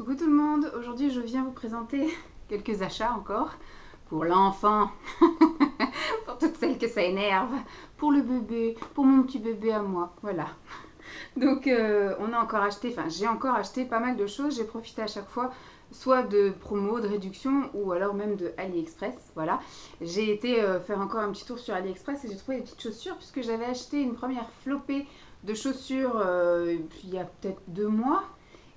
Coucou tout le monde, aujourd'hui je viens vous présenter quelques achats encore pour l'enfant, pour toutes celles que ça énerve, pour le bébé, pour mon petit bébé à moi, voilà. Donc on a encore acheté, enfin j'ai encore acheté pas mal de choses, j'ai profité à chaque fois soit de promos, de réduction ou alors même de AliExpress, voilà. J'ai été faire encore un petit tour sur AliExpress et j'ai trouvé des petites chaussures puisque j'avais acheté une première flopée de chaussures il y a peut-être 2 mois.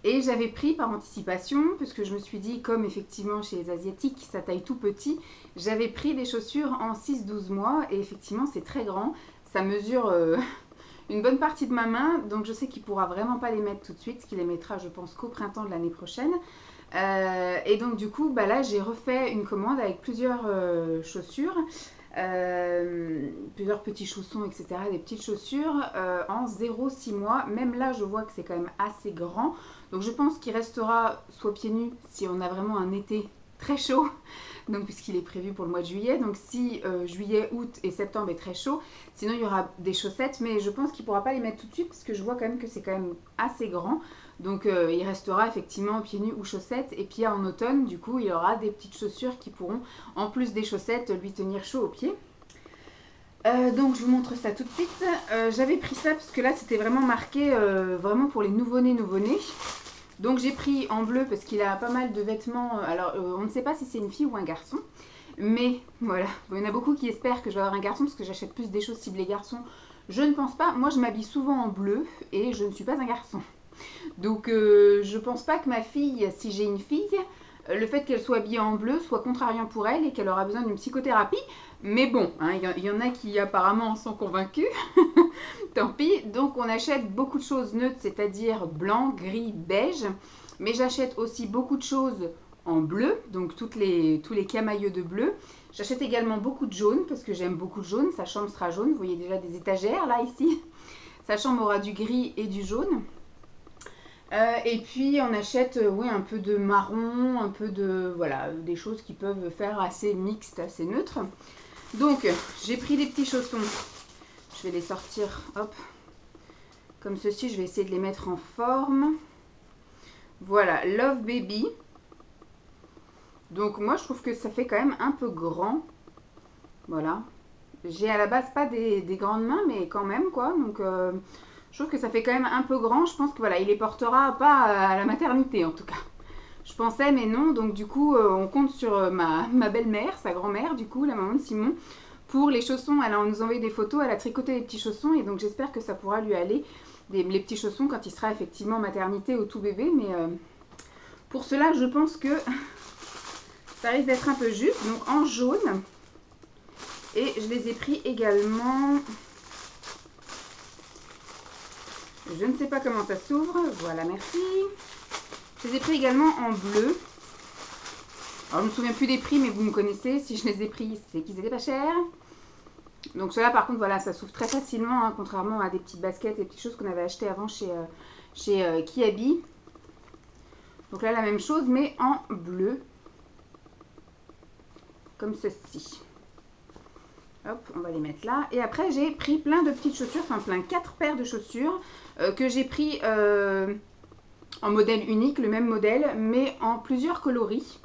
Et j'avais pris par anticipation, puisque je me suis dit, comme effectivement chez les Asiatiques, ça taille tout petit, j'avais pris des chaussures en 6-12 mois, et effectivement c'est très grand, ça mesure une bonne partie de ma main, donc je sais qu'il ne pourra vraiment pas les mettre tout de suite, qu'il les mettra je pense qu'au printemps de l'année prochaine. Et donc du coup, bah là j'ai refait une commande avec plusieurs chaussures, plusieurs petits chaussons, etc. Des petites chaussures en 0,6 mois. Même là, je vois que c'est quand même assez grand. Donc je pense qu'il restera soit pieds nus si on a vraiment un été très chaud, donc puisqu'il est prévu pour le mois de juillet. Donc si juillet, août et septembre est très chaud, sinon il y aura des chaussettes, mais je pense qu'il ne pourra pas les mettre tout de suite parce que je vois quand même que c'est quand même assez grand. Donc il restera effectivement pieds nus ou chaussettes. Et puis en automne, du coup, il y aura des petites chaussures qui pourront, en plus des chaussettes, lui tenir chaud aux pieds. Donc je vous montre ça tout de suite. J'avais pris ça parce que là c'était vraiment marqué vraiment pour les nouveau-nés. Donc j'ai pris en bleu parce qu'il a pas mal de vêtements. Alors on ne sait pas si c'est une fille ou un garçon. Mais voilà, il y en a beaucoup qui espèrent que je vais avoir un garçon parce que j'achète plus des choses ciblées garçons. Je ne pense pas. Moi je m'habille souvent en bleu et je ne suis pas un garçon. Donc je pense pas que ma fille, si j'ai une fille, le fait qu'elle soit habillée en bleu soit contrariant pour elle et qu'elle aura besoin d'une psychothérapie. Mais bon, il y en a qui apparemment en sont convaincus. Tant pis. Donc on achète beaucoup de choses neutres, c'est-à-dire blanc, gris, beige. Mais j'achète aussi beaucoup de choses en bleu, donc tous les camailleux de bleu. J'achète également beaucoup de jaune parce que j'aime beaucoup de jaune. Sa chambre sera jaune. Vous voyez déjà des étagères là ici. Sa chambre aura du gris et du jaune. Et puis on achète oui, un peu de marron, un peu de voilà, des choses qui peuvent faire assez mixte, assez neutre. Donc j'ai pris des petits chaussons. Je vais les sortir, hop, comme ceci. Je vais essayer de les mettre en forme. Voilà, Love Baby. Donc moi je trouve que ça fait quand même un peu grand. Voilà. J'ai à la base pas des grandes mains, mais quand même quoi. Donc je trouve que ça fait quand même un peu grand. Je pense que voilà, il les portera pas à la maternité en tout cas. Je pensais mais non. Donc du coup on compte sur ma belle-mère, sa grand-mère du coup, la maman de Simon. Pour les chaussons, elle nous a envoyé des photos, elle a tricoté des petits chaussons et donc j'espère que ça pourra lui aller, les petits chaussons quand il sera effectivement maternité ou tout bébé. Mais pour cela, je pense que ça risque d'être un peu juste. Donc en jaune. Et je les ai pris également, je ne sais pas comment ça s'ouvre, voilà, merci. Je les ai pris également en bleu. Alors je ne me souviens plus des prix, mais vous me connaissez, si je les ai pris, c'est qu'ils étaient pas chers. Donc cela par contre, voilà, ça s'ouvre très facilement, hein, contrairement à des petites baskets et petites choses qu'on avait achetées avant chez Kiabi. Donc là la même chose, mais en bleu, comme ceci. Hop, on va les mettre là. Et après, j'ai pris plein de petites chaussures, enfin plein 4 paires de chaussures que j'ai pris en modèle unique, le même modèle, mais en plusieurs coloris.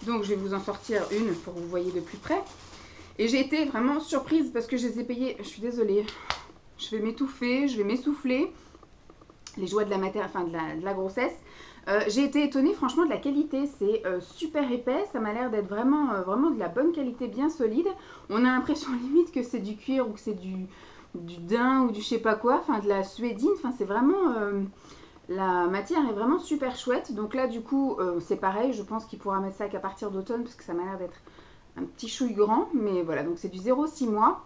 Donc, je vais vous en sortir une pour que vous voyez de plus près. Et j'ai été vraiment surprise parce que je les ai payées. Je suis désolée, je vais m'étouffer, je vais m'essouffler. Les joies de la grossesse. J'ai été étonnée franchement de la qualité, c'est super épais, ça m'a l'air d'être vraiment, vraiment de la bonne qualité, bien solide. On a l'impression limite que c'est du cuir ou que c'est du daim ou du je sais pas quoi, enfin de la suédine, enfin c'est vraiment, la matière est vraiment super chouette. Donc là du coup c'est pareil, je pense qu'il pourra mettre ça qu'à partir d'automne parce que ça m'a l'air d'être un petit chouille grand, mais voilà, donc c'est du 0,6 mois.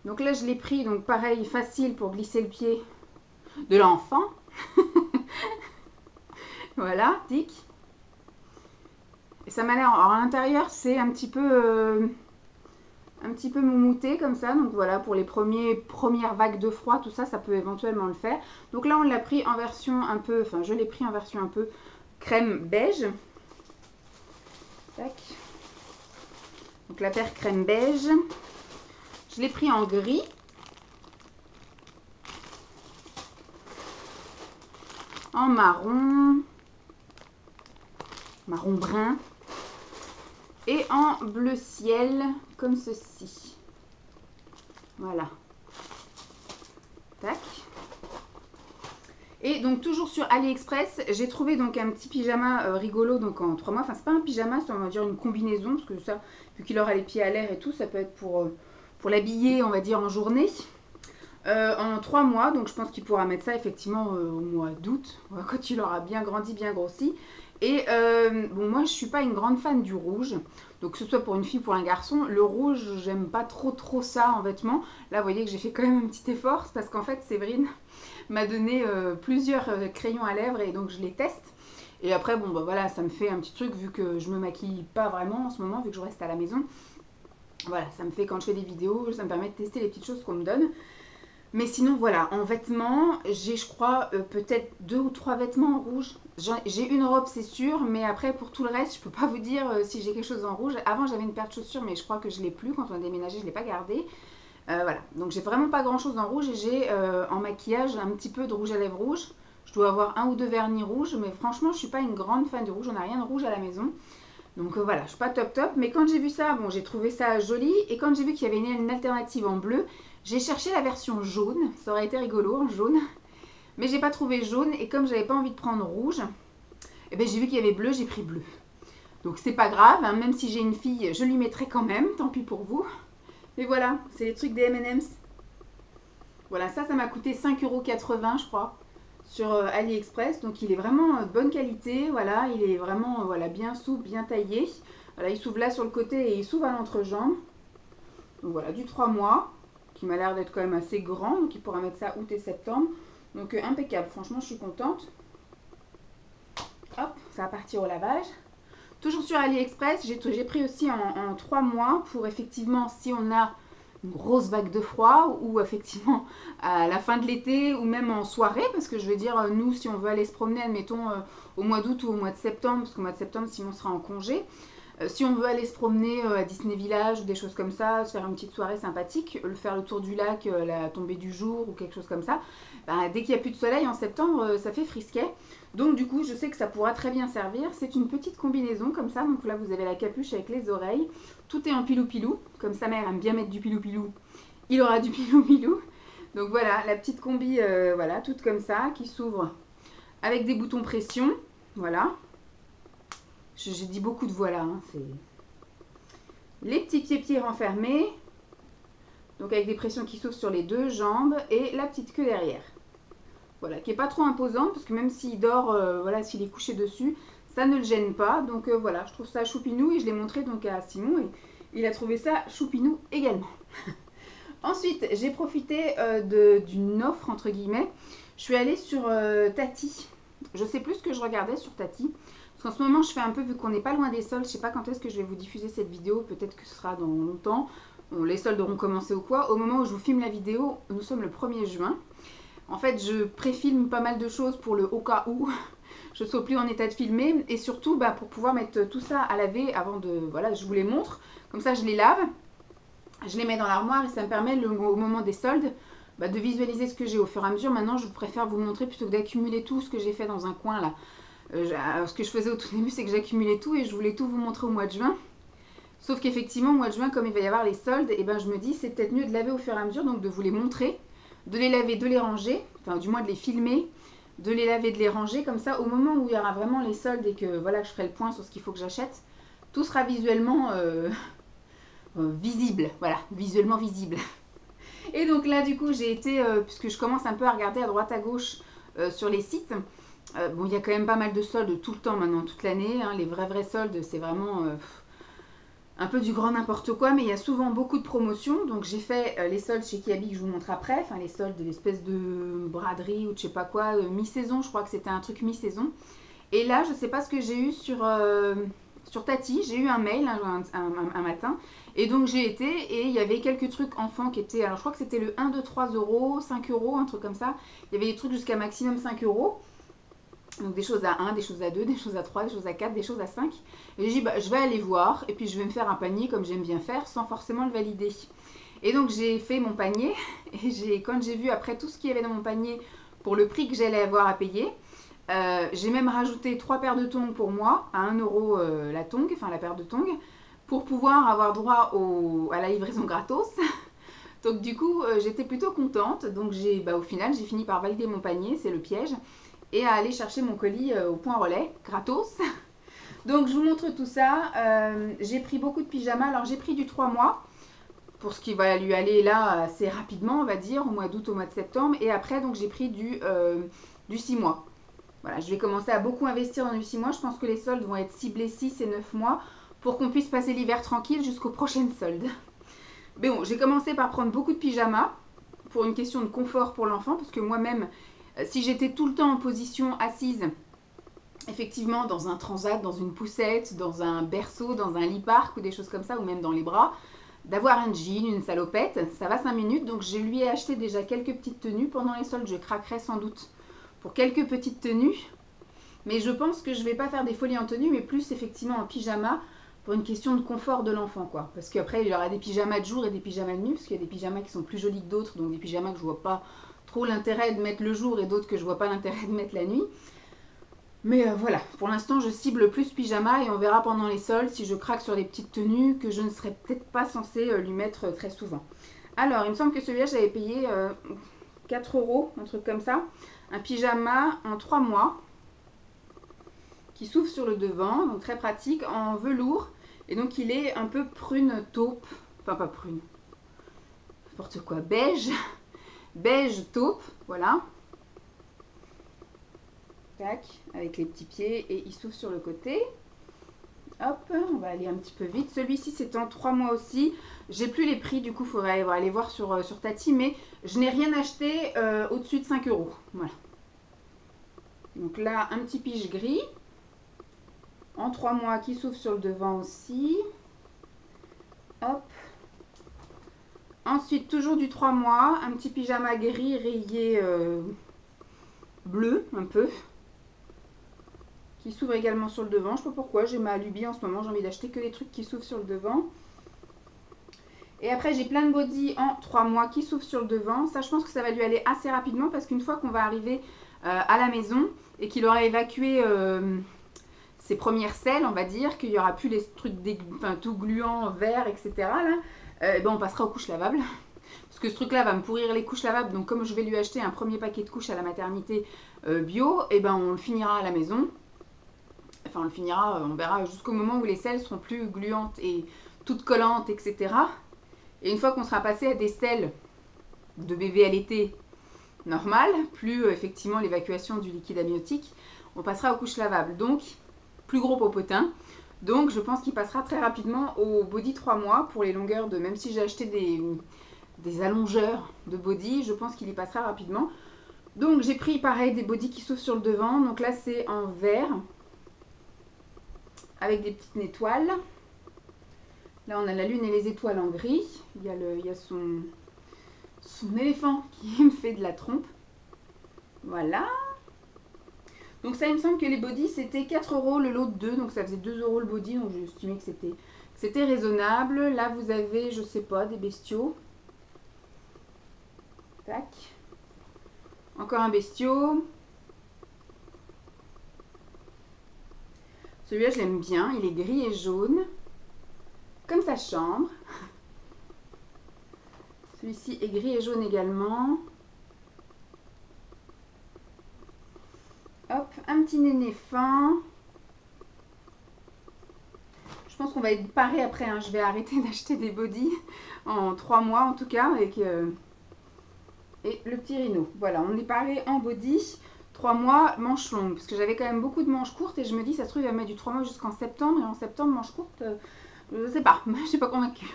Donc là je l'ai pris, donc pareil, facile pour glisser le pied de l'enfant. Voilà, tic. Et ça m'a l'air... Alors à l'intérieur, c'est un petit peu moumouté comme ça. Donc voilà, pour les premières vagues de froid, tout ça, ça peut éventuellement le faire. Donc là, on l'a pris en version un peu... Enfin, je l'ai pris en version un peu crème beige. Tac. Donc la paire crème beige. Je l'ai pris en gris. En marron. marron brun. Et en bleu ciel, comme ceci. Voilà. Tac. Et donc toujours sur AliExpress, j'ai trouvé donc un petit pyjama rigolo donc en 3 mois. Enfin c'est pas un pyjama, c'est on va dire une combinaison. Parce que ça, vu qu'il aura les pieds à l'air et tout, ça peut être pour l'habiller on va dire en journée. En 3 mois, donc je pense qu'il pourra mettre ça effectivement au mois d'août, quand il aura bien grandi, bien grossi. Et bon, moi je suis pas une grande fan du rouge, donc que ce soit pour une fille ou pour un garçon, le rouge j'aime pas trop ça en vêtements. Là vous voyez que j'ai fait quand même un petit effort, parce qu'en fait Séverine m'a donné plusieurs crayons à lèvres et donc je les teste. Et après bon bah voilà, ça me fait un petit truc vu que je me maquille pas vraiment en ce moment, vu que je reste à la maison. Voilà, ça me fait quand je fais des vidéos, ça me permet de tester les petites choses qu'on me donne. Mais sinon voilà, en vêtements, j'ai je crois peut-être 2 ou 3 vêtements en rouge. J'ai une robe c'est sûr, mais après pour tout le reste, je peux pas vous dire si j'ai quelque chose en rouge. Avant j'avais une paire de chaussures, mais je crois que je l'ai plus, quand on a déménagé je l'ai pas gardée. Voilà, donc j'ai vraiment pas grand chose en rouge et j'ai en maquillage un petit peu de rouge à lèvres rouge. Je dois avoir 1 ou 2 vernis rouges, mais franchement je suis pas une grande fan de rouge, on n'a rien de rouge à la maison. Donc voilà, je suis pas top, mais quand j'ai vu ça, bon j'ai trouvé ça joli. Et quand j'ai vu qu'il y avait une alternative en bleu, j'ai cherché la version jaune, ça aurait été rigolo en jaune. Mais j'ai pas trouvé jaune et comme j'avais pas envie de prendre rouge, eh ben, j'ai vu qu'il y avait bleu, j'ai pris bleu. Donc c'est pas grave, hein, même si j'ai une fille, je lui mettrai quand même, tant pis pour vous. Mais voilà, c'est les trucs des M&M's. Voilà, ça m'a coûté 5,80 € je crois, sur AliExpress. Donc il est vraiment de bonne qualité, voilà, il est vraiment voilà, bien souple, bien taillé. Voilà, il s'ouvre là sur le côté et il s'ouvre à l'entrejambe. Donc voilà, du 3 mois, qui m'a l'air d'être quand même assez grand, donc il pourra mettre ça août et septembre. Donc impeccable, franchement je suis contente. Hop, ça va partir au lavage. Toujours sur AliExpress, j'ai pris aussi en 3 mois pour effectivement si on a une grosse vague de froid ou effectivement à la fin de l'été ou même en soirée, parce que je veux dire nous si on veut aller se promener admettons au mois d'août ou au mois de septembre, parce qu'au mois de septembre Simon on sera en congé, si on veut aller se promener à Disney Village ou des choses comme ça, se faire une petite soirée sympathique, faire le tour du lac, la tombée du jour ou quelque chose comme ça, bah, dès qu'il n'y a plus de soleil en septembre, ça fait frisquet. Donc du coup, je sais que ça pourra très bien servir. C'est une petite combinaison comme ça. Donc là, vous avez la capuche avec les oreilles. Tout est en pilou-pilou. Comme sa mère aime bien mettre du pilou-pilou, il aura du pilou-pilou. Donc voilà, la petite combi, voilà, toute comme ça, qui s'ouvre avec des boutons pression. Voilà. J'ai dit beaucoup de voilà. Hein, les petits pieds renfermés. Donc avec des pressions qui s'ouvrent sur les 2 jambes. Et la petite queue derrière. Voilà, qui n'est pas trop imposant, parce que même s'il dort, voilà, s'il est couché dessus, ça ne le gêne pas. Donc voilà, je trouve ça choupinou et je l'ai montré donc à Simon et il a trouvé ça choupinou également. Ensuite, j'ai profité d'une offre, entre guillemets. Je suis allée sur Tati. Je sais plus ce que je regardais sur Tati. Parce qu'en ce moment, je fais un peu, vu qu'on n'est pas loin des soldes, je ne sais pas quand est-ce que je vais vous diffuser cette vidéo. Peut-être que ce sera dans longtemps. Bon, les soldes auront commencé ou quoi. Au moment où je vous filme la vidéo, nous sommes le 1er juin. En fait, je préfilme pas mal de choses pour le au cas où je ne sois plus en état de filmer. Et surtout, bah, pour pouvoir mettre tout ça à laver avant de... Voilà, je vous les montre. Comme ça, je les lave. Je les mets dans l'armoire et ça me permet, au moment des soldes, bah, de visualiser ce que j'ai au fur et à mesure. Maintenant, je préfère vous montrer plutôt que d'accumuler tout ce que j'ai fait dans un coin là. Ce que je faisais au tout début, c'est que j'accumulais tout et je voulais tout vous montrer au mois de juin. Sauf qu'effectivement, au mois de juin, comme il va y avoir les soldes, et ben, je me dis c'est peut-être mieux de laver au fur et à mesure, donc de vous les montrer. De les laver, de les ranger, enfin du moins de les filmer, de les laver, de les ranger, comme ça au moment où il y aura vraiment les soldes et que voilà, je ferai le point sur ce qu'il faut que j'achète, tout sera visuellement visible, voilà, visuellement visible. Et donc là du coup j'ai été, puisque je commence un peu à regarder à droite à gauche sur les sites, bon il y a quand même pas mal de soldes tout le temps maintenant, toute l'année, hein, les vrais soldes c'est vraiment... un peu du grand n'importe quoi, mais il y a souvent beaucoup de promotions. Donc j'ai fait les soldes chez Kiabi que je vous montre après. Enfin les soldes de l'espèce de braderie ou de je sais pas quoi, mi-saison. Je crois que c'était un truc mi-saison. Et là, je sais pas ce que j'ai eu sur Tati. J'ai eu un mail un matin. Et donc j'ai été et il y avait quelques trucs enfants qui étaient... Alors je crois que c'était le 1, 2, 3 euros, 5 euros, un truc comme ça. Il y avait des trucs jusqu'à maximum 5 euros. Donc des choses à 1, des choses à 2, des choses à 3, des choses à 4, des choses à 5. Et j'ai dit, bah, je vais aller voir et puis je vais me faire un panier comme j'aime bien faire sans forcément le valider. Et donc j'ai fait mon panier et quand j'ai vu après tout ce qu'il y avait dans mon panier pour le prix que j'allais avoir à payer, J'ai même rajouté 3 paires de tongs pour moi, à 1 euro la tongue, enfin la paire de tongs, pour pouvoir avoir droit à la livraison gratos. Donc du coup, j'étais plutôt contente. Donc au final, j'ai fini par valider mon panier, c'est le piège, et à aller chercher mon colis au point relais, gratos. Donc je vous montre tout ça. J'ai pris beaucoup de pyjamas. Alors j'ai pris du 3 mois, pour ce qui va lui aller là assez rapidement, on va dire, au mois d'août, au mois de septembre. Et après, donc j'ai pris du 6 mois. Voilà, je vais commencer à beaucoup investir dans du 6 mois. Je pense que les soldes vont être ciblés 6 et 9 mois pour qu'on puisse passer l'hiver tranquille jusqu'aux prochaines soldes. Mais bon, j'ai commencé par prendre beaucoup de pyjamas pour une question de confort pour l'enfant, parce que moi-même, si j'étais tout le temps en position assise, effectivement dans un transat, dans une poussette, dans un berceau, dans un lit park ou des choses comme ça, ou même dans les bras, d'avoir un jean, une salopette, ça va 5 minutes. Donc je lui ai acheté déjà quelques petites tenues. Pendant les soldes, je craquerai sans doute pour quelques petites tenues. Mais je pense que je ne vais pas faire des folies en tenue, mais plus effectivement en pyjama, pour une question de confort de l'enfant, quoi. Parce qu'après, il y aura des pyjamas de jour et des pyjamas de nuit, parce qu'il y a des pyjamas qui sont plus jolis que d'autres, donc des pyjamas que je vois pas trop l'intérêt de mettre le jour et d'autres que je vois pas l'intérêt de mettre la nuit. Mais voilà, pour l'instant, je cible plus pyjama et on verra pendant les soldes si je craque sur les petites tenues que je ne serais peut-être pas censée lui mettre très souvent. Alors, il me semble que celui-là, j'avais payé 4 euros, un truc comme ça. Un pyjama en 3 mois qui s'ouvre sur le devant, donc très pratique, en velours. Et donc, il est un peu prune taupe, enfin pas prune, n'importe quoi, beige, beige taupe, voilà. Tac, avec les petits pieds et il s'ouvre sur le côté. Hop, on va aller un petit peu vite. Celui-ci, c'est en 3 mois aussi. J'ai plus les prix, du coup, il faudrait aller voir sur Tati, mais je n'ai rien acheté au-dessus de 5 euros. Voilà. Donc là, un petit pige gris. En 3 mois qui s'ouvre sur le devant aussi. Hop. Ensuite, toujours du 3 mois, un petit pyjama gris rayé bleu, un peu. Qui s'ouvre également sur le devant. Je ne sais pas pourquoi, j'ai ma lubie en ce moment, j'ai envie d'acheter que des trucs qui s'ouvrent sur le devant. Et après, j'ai plein de body en 3 mois qui s'ouvrent sur le devant. Ça, je pense que ça va lui aller assez rapidement parce qu'une fois qu'on va arriver à la maison et qu'il aura évacué ses premières selles, on va dire, qu'il n'y aura plus les trucs tout gluants, verts, etc. Là, on passera aux couches lavables. Parce que ce truc-là va me pourrir les couches lavables. Donc, comme je vais lui acheter un premier paquet de couches à la maternité bio, on le finira à la maison. Enfin, on le finira, on verra jusqu'au moment où les selles seront plus gluantes et toutes collantes, etc. Et une fois qu'on sera passé à des selles de bébé allaité normal, plus effectivement l'évacuation du liquide amniotique, on passera aux couches lavables. Donc, plus gros popotin. Donc, je pense qu'il passera très rapidement au body 3 mois pour les longueurs de... Même si j'ai acheté des allongeurs de body, je pense qu'il y passera rapidement. Donc, j'ai pris pareil des body qui s'ouvrent sur le devant. Donc là, c'est en vert avec des petites étoiles. Là, on a la lune et les étoiles en gris. Il y a son éléphant qui me fait de la trompe. Voilà. Donc ça, il me semble que les bodys, c'était 4 euros le lot de 2. Donc ça faisait 2 euros le body. Donc j'ai estimé que c'était raisonnable. Là, vous avez, je sais pas, des bestiaux. Tac. Encore un bestiau. Celui-là, je l'aime bien. Il est gris et jaune. Comme sa chambre. Celui-ci est gris et jaune également. Hop, un petit néné fin. Je pense qu'on va être paré après. Hein. Je vais arrêter d'acheter des bodys en 3 mois en tout cas. Et le petit rhino. Voilà, on est paré en body. 3 mois, manches longues. Parce que j'avais quand même beaucoup de manches courtes. Et je me dis, ça se trouve, il va mettre du 3 mois jusqu'en septembre. Et en septembre, manches courtes, je sais pas. Je suis pas convaincue.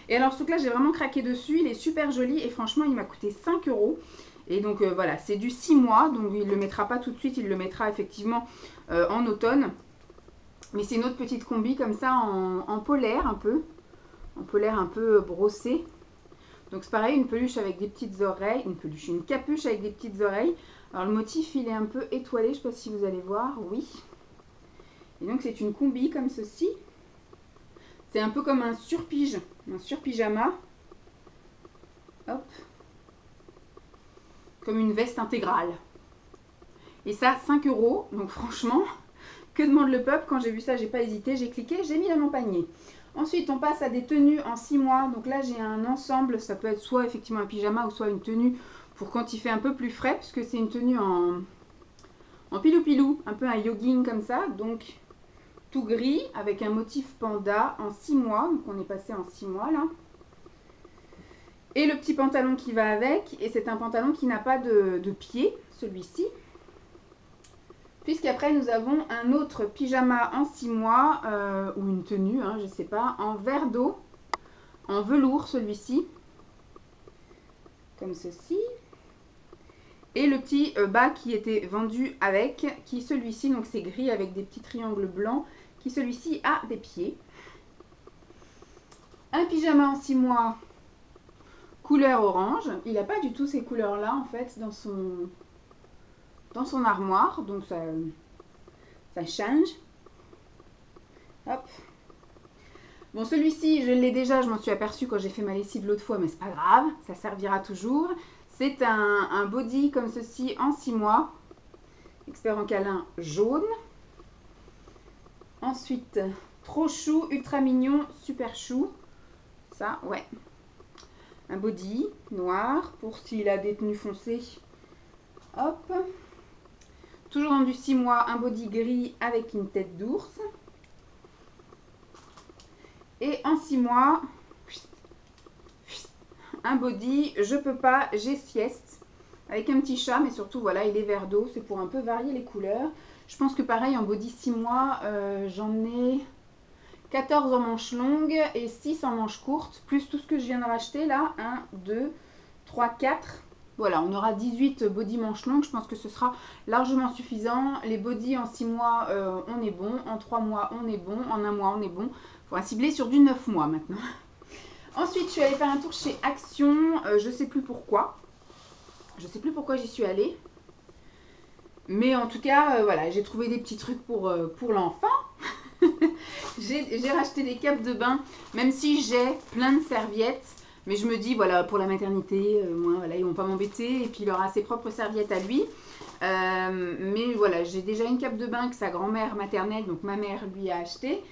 Et alors, ce truc-là, j'ai vraiment craqué dessus. Il est super joli. Et franchement, il m'a coûté 5 euros. Et donc, voilà, c'est du 6 mois. Donc, il ne le mettra pas tout de suite. Il le mettra effectivement en automne. Mais c'est une autre petite combi comme ça en polaire un peu. En polaire un peu brossé. Donc, c'est pareil, une peluche avec des petites oreilles. Une capuche avec des petites oreilles. Alors, le motif, il est un peu étoilé. Je ne sais pas si vous allez voir. Oui. Et donc, c'est une combi comme ceci. C'est un peu comme un surpige. Un surpyjama. Hop. Comme une veste intégrale. Et ça, 5 €. Donc franchement, que demande le peuple? Quand j'ai vu ça, j'ai pas hésité, j'ai cliqué, j'ai mis dans mon panier. Ensuite, on passe à des tenues en 6 mois. Donc là, j'ai un ensemble. Ça peut être soit effectivement un pyjama ou soit une tenue pour quand il fait un peu plus frais, puisque c'est une tenue en pilou-pilou, un peu un jogging comme ça. Donc tout gris avec un motif panda en 6 mois. Donc on est passé en 6 mois là. Et le petit pantalon qui va avec. Et c'est un pantalon qui n'a pas de pied, celui-ci. Puisqu'après nous avons un autre pyjama en 6 mois, ou une tenue, hein, je sais pas, en verre d'eau, en velours celui-ci, comme ceci. Et le petit bas qui était vendu avec, qui celui-ci, donc c'est gris avec des petits triangles blancs, qui celui-ci a des pieds. Un pyjama en 6 mois, couleur orange. Il n'a pas du tout ces couleurs-là en fait dans son armoire, donc ça change. Hop. Bon, celui-ci, je l'ai déjà, je m'en suis aperçue quand j'ai fait ma lessive l'autre fois, mais c'est pas grave, ça servira toujours. C'est un body comme ceci en 6 mois, expert en câlin jaune. Ensuite, trop chou, ultra mignon, super chou. Ça, ouais. Un body noir pour s'il a des tenues foncées. Hop. Toujours dans du 6 mois, un body gris avec une tête d'ours. Et en 6 mois, un body, je peux pas, j'ai sieste. Avec un petit chat, mais surtout, voilà, il est vert d'eau. C'est pour un peu varier les couleurs. Je pense que pareil, en body 6 mois, j'en ai 14 en manches longues et 6 en manches courtes. Plus tout ce que je viens de racheter là. 1, 2, 3, 4. Voilà, on aura 18 body manches longues. Je pense que ce sera largement suffisant. Les body en 6 mois, on est bon. En 3 mois, on est bon. En 1 mois, on est bon. Il faudra cibler sur du 9 mois maintenant. Ensuite, je suis allée faire un tour chez Action. Je ne sais plus pourquoi. Je ne sais plus pourquoi j'y suis allée. Mais en tout cas, voilà, j'ai trouvé des petits trucs pour l'enfant. J'ai racheté des capes de bain, même si j'ai plein de serviettes. Mais je me dis, voilà, pour la maternité, moi, voilà, ils vont pas m'embêter. Et puis, il aura ses propres serviettes à lui. Mais voilà, j'ai déjà une cape de bain que sa grand-mère maternelle, donc ma mère, lui a acheté.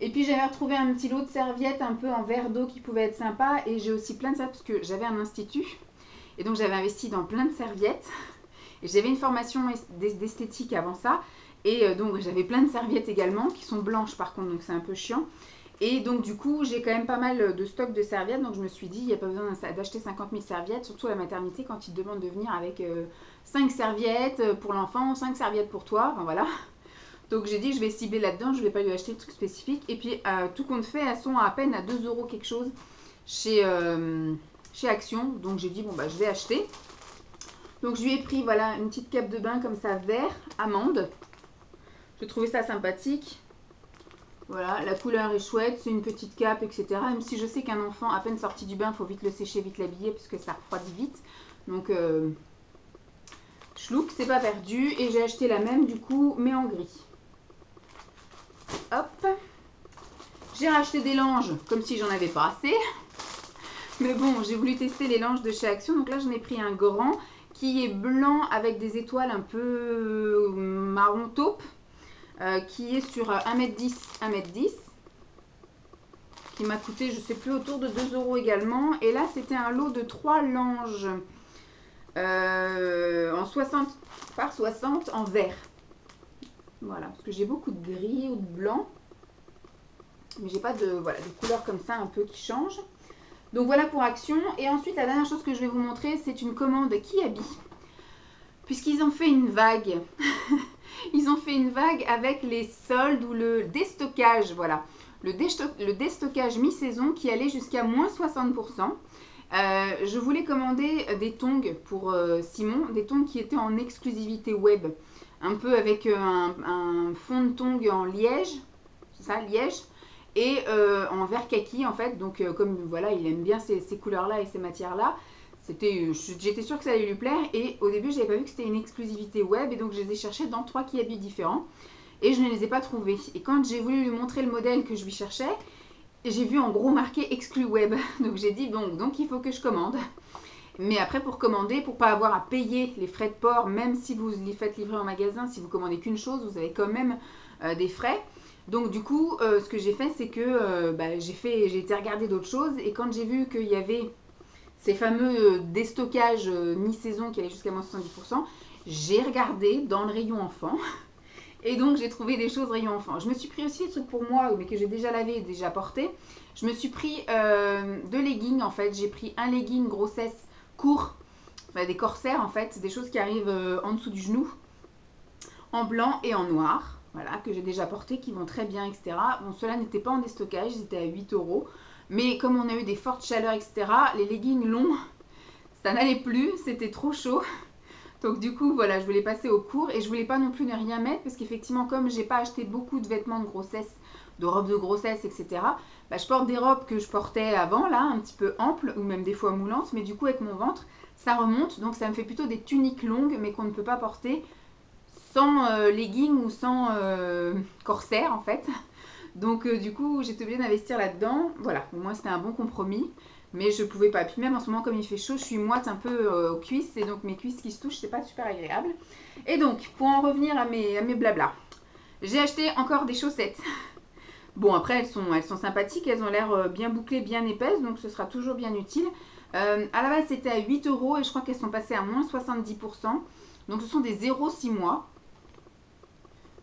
Et puis, j'avais retrouvé un petit lot de serviettes un peu en verre d'eau qui pouvait être sympa. Et j'ai aussi plein de serviettes parce que j'avais un institut. Et donc, j'avais investi dans plein de serviettes. Et j'avais une formation d'esthétique avant ça. Et donc, j'avais plein de serviettes également qui sont blanches par contre, donc c'est un peu chiant. Et donc du coup, j'ai quand même pas mal de stock de serviettes, donc je me suis dit, il n'y a pas besoin d'acheter 50 000 serviettes, surtout à la maternité quand ils te demandent de venir avec 5 serviettes pour l'enfant, 5 serviettes pour toi, enfin voilà. Donc j'ai dit, je vais cibler là-dedans, je ne vais pas lui acheter de trucs spécifiques. Et puis tout compte fait, elles sont à peine à 2 € quelque chose chez Action, donc j'ai dit, bon bah je vais acheter. Donc je lui ai pris, voilà, une petite cape de bain comme ça, vert, amande. J'ai trouvé ça sympathique. Voilà, la couleur est chouette, c'est une petite cape, etc. Même si je sais qu'un enfant à peine sorti du bain, il faut vite le sécher, vite l'habiller, parce que ça refroidit vite. Donc, chlouk, c'est pas perdu. Et j'ai acheté la même, du coup, mais en gris. Hop. J'ai racheté des langes, comme si j'en avais pas assez. Mais bon, j'ai voulu tester les langes de chez Action. Donc là, j'en ai pris un grand qui est blanc avec des étoiles un peu marron taupe. Qui est sur 1m10, 1m10, qui m'a coûté, je sais plus, autour de 2 € également. Et là, c'était un lot de 3 langes en 60 par 60 en vert. Voilà, parce que j'ai beaucoup de gris ou de blanc, mais j'ai pas de, voilà, de couleurs comme ça un peu qui changent. Donc voilà pour Action. Et ensuite, la dernière chose que je vais vous montrer, c'est une commande Kiabi, puisqu'ils ont fait une vague. Ils ont fait une vague avec les soldes ou le déstockage, voilà. Le déstockage mi-saison qui allait jusqu'à moins 60%. Je voulais commander des tongs pour Simon, des tongs qui étaient en exclusivité web. Un peu avec un fond de tongs en liège, c'est ça, liège, et en vert kaki en fait. Donc comme voilà, il aime bien ces couleurs-là et ces matières-là. J'étais sûre que ça allait lui plaire et au début, je n'avais pas vu que c'était une exclusivité web et donc je les ai cherchés dans 3 Kiabi différents et je ne les ai pas trouvés. Et quand j'ai voulu lui montrer le modèle que je lui cherchais, j'ai vu en gros marqué exclu web. Donc j'ai dit bon, donc il faut que je commande. Mais après, pour commander, pour pas avoir à payer les frais de port, même si vous les faites livrer en magasin, si vous commandez qu'une chose, vous avez quand même des frais. Donc du coup, ce que j'ai fait, c'est que j'ai été regarder d'autres choses. Et quand j'ai vu qu'il y avait ces fameux déstockages mi-saison qui allaient jusqu'à moins 70%, j'ai regardé dans le rayon enfant. Et donc j'ai trouvé des choses rayon enfant. Je me suis pris aussi des trucs pour moi, mais que j'ai déjà lavé et déjà porté. Je me suis pris deux leggings en fait. J'ai pris un legging grossesse court, enfin, des corsaires en fait, des choses qui arrivent en dessous du genou, en blanc et en noir. Voilà, que j'ai déjà porté, qui vont très bien, etc. Bon, ceux-là n'étaient pas en déstockage, ils étaient à 8 €. Mais comme on a eu des fortes chaleurs, etc., les leggings longs, ça n'allait plus, c'était trop chaud. Donc du coup, voilà, je voulais passer au court et je voulais pas non plus ne rien mettre parce qu'effectivement, comme j'ai pas acheté beaucoup de vêtements de grossesse, de robes de grossesse, etc., bah, je porte des robes que je portais avant, là, un petit peu amples ou même des fois moulantes, mais du coup, avec mon ventre, ça remonte. Donc ça me fait plutôt des tuniques longues, mais qu'on ne peut pas porter sans leggings ou sans corsaire, en fait. Donc du coup, j'étais obligée d'investir là-dedans. Voilà, au moins c'était un bon compromis. Mais je pouvais pas. Puis même en ce moment, comme il fait chaud, je suis moite un peu aux cuisses. Et donc mes cuisses qui se touchent, c'est pas super agréable. Et donc, pour en revenir à mes blabla, j'ai acheté encore des chaussettes. Bon, après, elles sont sympathiques. Elles ont l'air bien bouclées, bien épaisses. Donc ce sera toujours bien utile. À la base, c'était à 8 € et je crois qu'elles sont passées à moins 70%. Donc ce sont des 0,6 mois.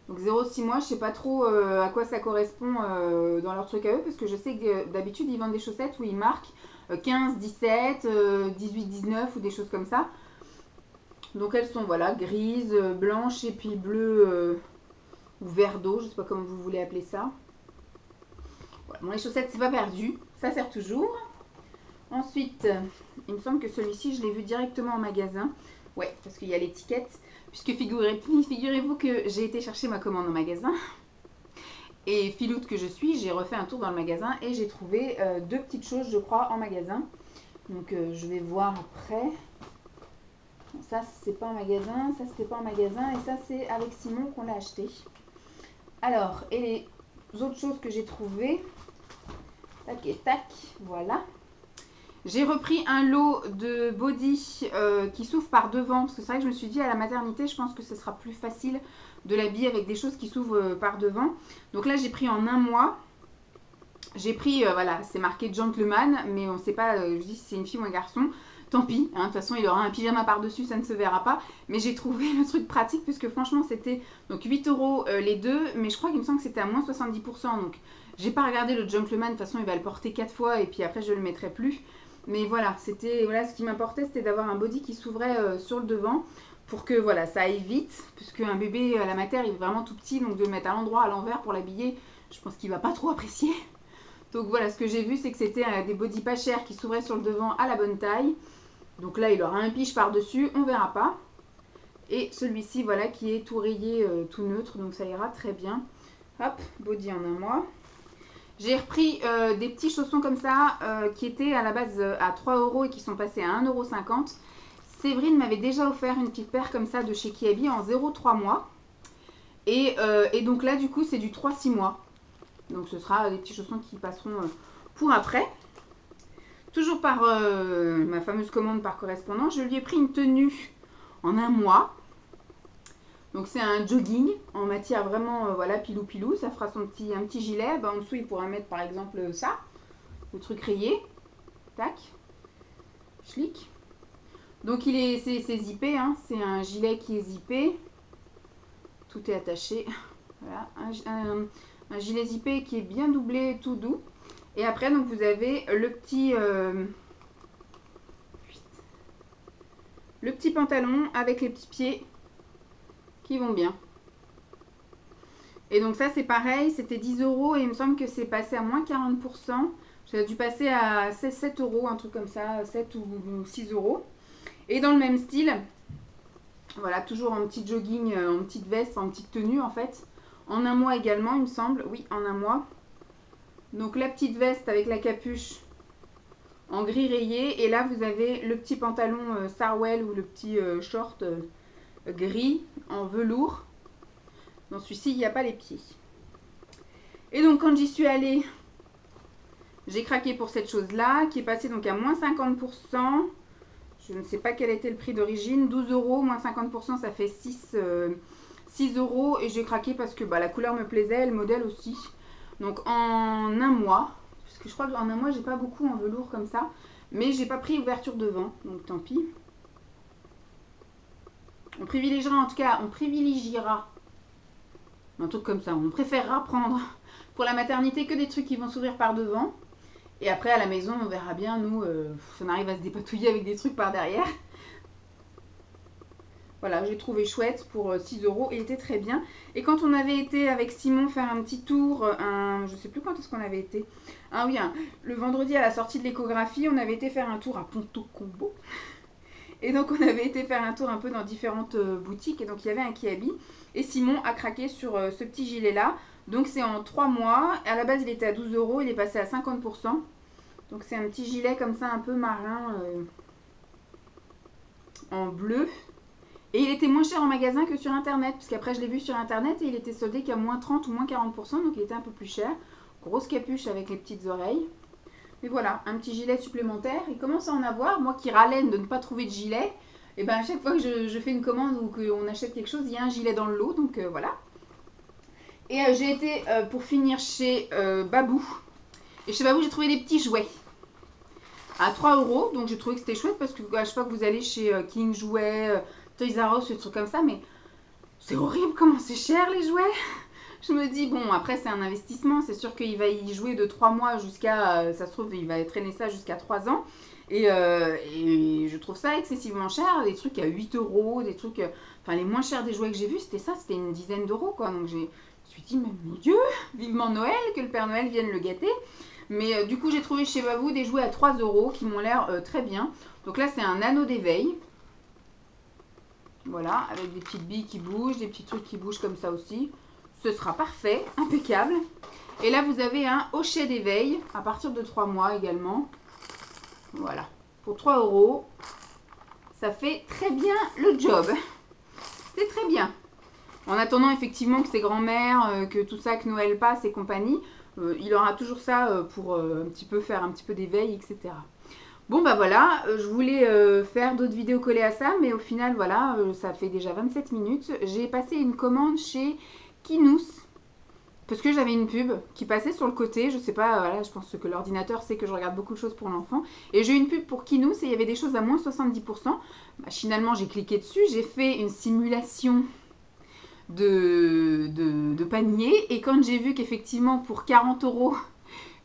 Donc 0,6 mois, je sais pas trop à quoi ça correspond dans leur truc à eux, parce que je sais que d'habitude ils vendent des chaussettes où ils marquent 15, 17, 18, 19 ou des choses comme ça. Donc elles sont voilà grises, blanches et puis bleues ou vert d'eau, je sais pas comment vous voulez appeler ça. Voilà. Bon, les chaussettes c'est pas perdu, ça sert toujours. Ensuite, il me semble que celui-ci je l'ai vu directement en magasin. Ouais, parce qu'il y a l'étiquette. Puisque figurez-vous que j'ai été chercher ma commande en magasin. Et filoute que je suis, j'ai refait un tour dans le magasin et j'ai trouvé deux petites choses, je crois, en magasin. Donc je vais voir après. Ça, c'est pas en magasin, ça, c'était pas en magasin. Et ça, c'est avec Simon qu'on l'a acheté. Alors, et les autres choses que j'ai trouvées. Tac et tac, voilà. J'ai repris un lot de body qui s'ouvre par devant. Parce que c'est vrai que je me suis dit à la maternité, je pense que ce sera plus facile de l'habiller avec des choses qui s'ouvrent par devant. Donc là, j'ai pris en un mois. J'ai pris, voilà, c'est marqué gentleman, mais on ne sait pas, je dis si c'est une fille ou un garçon. Tant pis, hein, de toute façon, il aura un pyjama par-dessus, ça ne se verra pas. Mais j'ai trouvé le truc pratique, puisque franchement, c'était donc 8 € les deux. Mais je crois qu'il me semble que c'était à moins 70%. Donc, j'ai pas regardé le gentleman. De toute façon, il va le porter 4 fois et puis après, je ne le mettrai plus. Mais voilà, ce qui m'importait, c'était d'avoir un body qui s'ouvrait sur le devant pour que voilà, ça aille vite, puisque un bébé à la mater, il est vraiment tout petit, donc de le mettre à l'endroit, à l'envers pour l'habiller, je pense qu'il va pas trop apprécier. Donc voilà, ce que j'ai vu, c'est que c'était des bodys pas chers qui s'ouvraient sur le devant à la bonne taille. Donc là, il aura un piche par-dessus, on verra pas. Et celui-ci, voilà, qui est tout rayé, tout neutre, donc ça ira très bien. Hop, body en un mois. J'ai repris des petits chaussons comme ça qui étaient à la base à 3 € et qui sont passés à 1,50 €. Séverine m'avait déjà offert une petite paire comme ça de chez Kiabi en 0,3 mois. Et donc là, du coup, c'est du 3-6 mois. Donc ce sera des petits chaussons qui passeront pour après. Toujours par ma fameuse commande par correspondance, je lui ai pris une tenue en un mois. Donc c'est un jogging en matière vraiment voilà pilou. Ça fera un petit gilet. En dessous, il pourra mettre par exemple ça, le truc rayé. Tac. Schlick. Donc c'est zippé, hein. C'est un gilet qui est zippé. Tout est attaché. Voilà. Un gilet zippé qui est bien doublé, tout doux. Et après, donc vous avez le petit pantalon avec les petits pieds qui vont bien. Et donc ça, c'est pareil, c'était 10 € et il me semble que c'est passé à moins 40%. Ça a dû passer à 7 €, un truc comme ça, 7 ou 6 €. Et dans le même style, voilà, toujours en petit jogging, en petite veste, en petite tenue en fait. En un mois également, il me semble. Oui, en un mois. Donc la petite veste avec la capuche en gris rayé. Et là, vous avez le petit pantalon Sarwell ou le petit short gris en velours. Dans celui-ci, il n'y a pas les pieds. Et donc, quand j'y suis allée, j'ai craqué pour cette chose-là, qui est passée donc à moins 50%. Je ne sais pas quel était le prix d'origine. 12 €, moins 50%, ça fait 6 € et j'ai craqué parce que la couleur me plaisait, le modèle aussi. Donc en un mois, parce que je crois qu'en un mois j'ai pas beaucoup en velours comme ça, mais j'ai pas pris ouverture devant, donc tant pis. On privilégiera en tout cas, on privilégiera un truc comme ça, on préférera prendre pour la maternité que des trucs qui vont s'ouvrir par devant. Et après à la maison on verra bien, nous on arrive à se dépatouiller avec des trucs par derrière. Voilà, j'ai trouvé chouette pour 6 €, il était très bien. Et quand on avait été avec Simon faire un petit tour, je sais plus quand est-ce qu'on avait été. Ah oui, le vendredi à la sortie de l'échographie, on avait été faire un tour à Ponto Combo. Et donc on avait été faire un tour un peu dans différentes boutiques. Et donc il y avait un Kiabi. Et Simon a craqué sur ce petit gilet là. Donc c'est en 3 mois. À la base il était à 12 €, il est passé à 50%. Donc c'est un petit gilet comme ça un peu marin en bleu. Et il était moins cher en magasin que sur internet, parce qu'après je l'ai vu sur internet et il était soldé qu'à moins 30 ou moins 40%, donc il était un peu plus cher. Grosse capuche avec les petites oreilles. Et voilà, un petit gilet supplémentaire. Il commence à en avoir, moi qui râlène de ne pas trouver de gilet, et bien à chaque fois que je fais une commande ou qu'on achète quelque chose, il y a un gilet dans le lot, donc voilà. Et j'ai été pour finir chez Babou. Et chez Babou j'ai trouvé des petits jouets. À 3 €, donc j'ai trouvé que c'était chouette parce que à chaque fois que vous allez chez King Jouets, Toys R Us, des trucs comme ça, mais c'est horrible comment c'est cher les jouets. Je me dis, bon, après c'est un investissement, c'est sûr qu'il va y jouer de 3 mois jusqu'à, ça se trouve, il va traîner ça jusqu'à 3 ans. Et je trouve ça excessivement cher, des trucs à 8 €, des trucs, enfin les moins chers des jouets que j'ai vus, c'était ça, c'était une dizaine d'euros quoi. Donc je me suis dit, mais mon Dieu, vivement Noël, que le Père Noël vienne le gâter. Mais du coup j'ai trouvé chez Babou des jouets à 3 € qui m'ont l'air très bien. Donc là c'est un anneau d'éveil. Voilà, avec des petites billes qui bougent, des petits trucs qui bougent comme ça aussi. Ce sera parfait, impeccable. Et là, vous avez un hochet d'éveil à partir de 3 mois également. Voilà, pour 3 €. Ça fait très bien le job. C'est très bien. En attendant effectivement que ses grands-mères, que tout ça, que Noël passe et compagnie, il aura toujours ça pour un petit peu faire un petit peu d'éveil, etc. Bon bah voilà, je voulais faire d'autres vidéos collées à ça, mais au final voilà, ça fait déjà 27 minutes. J'ai passé une commande chez Kinous, parce que j'avais une pub qui passait sur le côté, je sais pas, voilà, je pense que l'ordinateur sait que je regarde beaucoup de choses pour l'enfant. Et j'ai eu une pub pour Kinous et il y avait des choses à moins 70%. Machinalement j'ai cliqué dessus, j'ai fait une simulation de panier. Et quand j'ai vu qu'effectivement pour 40 €,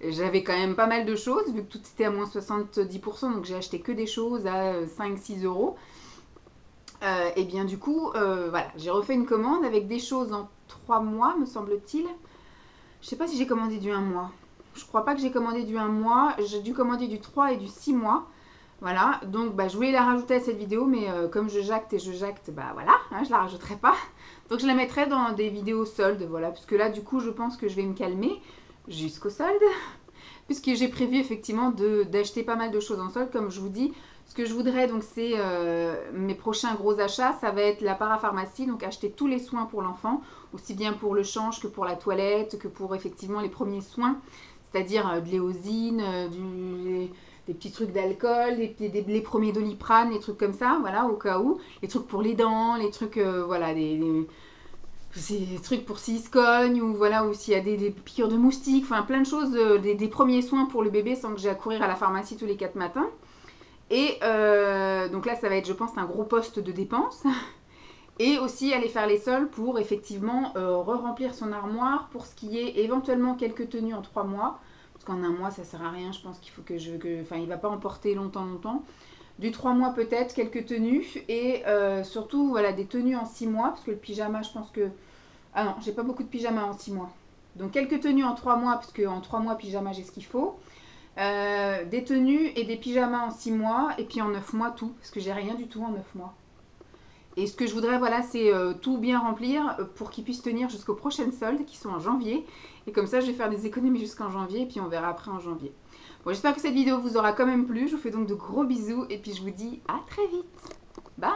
j'avais quand même pas mal de choses, vu que tout était à moins 70%, donc j'ai acheté que des choses à 5-6 €. Et bien du coup, voilà, j'ai refait une commande avec des choses en 3 mois, me semble-t-il. Je sais pas si j'ai commandé du 1 mois. Je crois pas que j'ai commandé du 1 mois. J'ai dû commander du 3 et du 6 mois. Voilà, donc je voulais la rajouter à cette vidéo, mais comme je jacte, voilà, hein, je la rajouterai pas. Donc je la mettrai dans des vidéos soldes, voilà, parce que là du coup je pense que je vais me calmer jusqu'au solde, puisque j'ai prévu effectivement d'acheter pas mal de choses en solde, comme je vous dis. Ce que je voudrais, donc c'est mes prochains gros achats, ça va être la parapharmacie, donc acheter tous les soins pour l'enfant, aussi bien pour le change que pour la toilette, que pour effectivement les premiers soins, c'est-à-dire de l'éosine, des petits trucs d'alcool, les premiers Doliprane, les trucs comme ça, voilà, au cas où, les trucs pour les dents, les trucs, voilà, des trucs pour s'il se cogne, ou voilà, ou s'il y a des piqûres de moustiques, enfin plein de choses, des premiers soins pour le bébé sans que j'ai à courir à la pharmacie tous les 4 matins. Et donc là, ça va être, je pense, un gros poste de dépenses. Et aussi aller faire les soldes pour effectivement re-remplir son armoire pour ce qui est éventuellement quelques tenues en 3 mois. Parce qu'en 1 mois, ça sert à rien. Je pense qu'il faut enfin, il va pas emporter longtemps. Du 3 mois peut-être, quelques tenues. Et surtout, voilà, des tenues en 6 mois. Parce que le pyjama, je pense que... Ah non, j'ai pas beaucoup de pyjama en 6 mois. Donc quelques tenues en 3 mois, parce qu'en 3 mois, pyjama, j'ai ce qu'il faut. Des tenues et des pyjamas en 6 mois. Et puis en 9 mois, tout. Parce que j'ai rien du tout en 9 mois. Et ce que je voudrais, voilà, c'est tout bien remplir pour qu'ils puissent tenir jusqu'aux prochaines soldes qui sont en janvier. Et comme ça, je vais faire des économies jusqu'en janvier et puis on verra après en janvier. Bon, j'espère que cette vidéo vous aura quand même plu. Je vous fais donc de gros bisous et puis je vous dis à très vite. Bye!